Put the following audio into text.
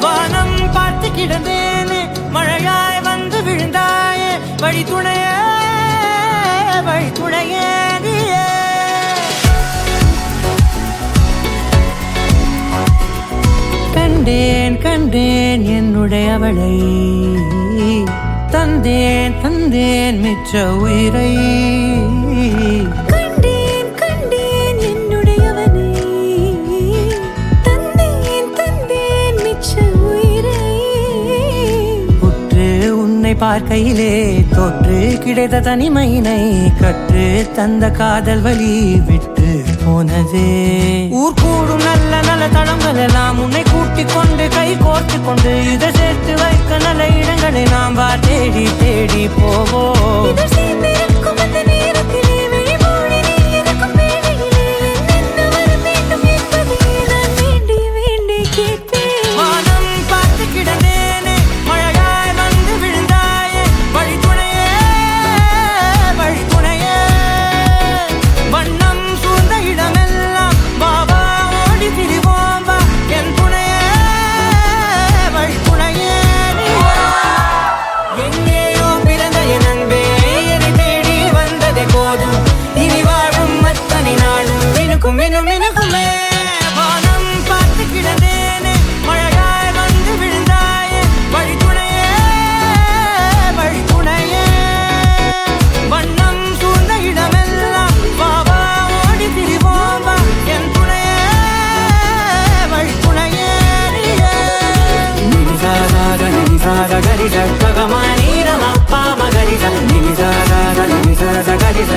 வானம் பார்த்து கிடந்தேனே மழையாய் வந்து விழுந்தாயே வழி துணையே நீயே. கண்டேன் கண்டேன் என்னுடையவளை தந்தேன் தந்தேன் மிச்ச உயிரை. கண்டேன் கண்டேன் என்னுடையவனை தந்தேன் தந்தேன் மிச்ச உயிரை. உற்று உன்னை பார்க்கையிலே தொற்று கிடைத்த தனிமையினை கற்று தந்த காதல் வழி விட்டு போனதே. ஊர் கூடும் நல்ல நல்ல தளங்கள் எல்லாம் உன்னை கூட்டிக் கொண்டு கை கோர்த்து கொண்டு இதை சேர்த்து வைக்க நல்ல இடங்களை நாம் வா தேடி தேடி போவோம். இதழ் சேர்ந்திருக்கும் அந்த நேரத்திலே விழிமூடி நீ இருக்கும் வேளையிலே என்னென்ன வர வேண்டும் என்பதை நான் வேண்டி வேண்டி கேட்பேன். வானம் பார்த்து கிடந்தேனே மழையாய் வந்து விழுந்தாயே வழி துணையே வண்ணம் சூழ்ந்த இடமெல்லாம் பாபா ஓடி திரிவோம் வா என் துணையே வழி துணையே. எங்கேயோ பிறந்த என் அன்பே என்னை தேடி வந்ததே போதும் இனி வாழும் அத்தனை நாளும் மினுக்கும் மினுக்குமே. வானம் பார்த்து கிடந்தேனே மழையாய் வந்து விழுந்தாயே வழி துணையே வண்ணம் சூழ்ந்த இடமெல்லாம் பாபா ஓடி திரிவோம் வா என் துணையே வழி துணையே நீயே. நினிசாக நினிசாக கரிச ககமானி ரமப்பா மகரிச நினிசாக நினிசாக கரிச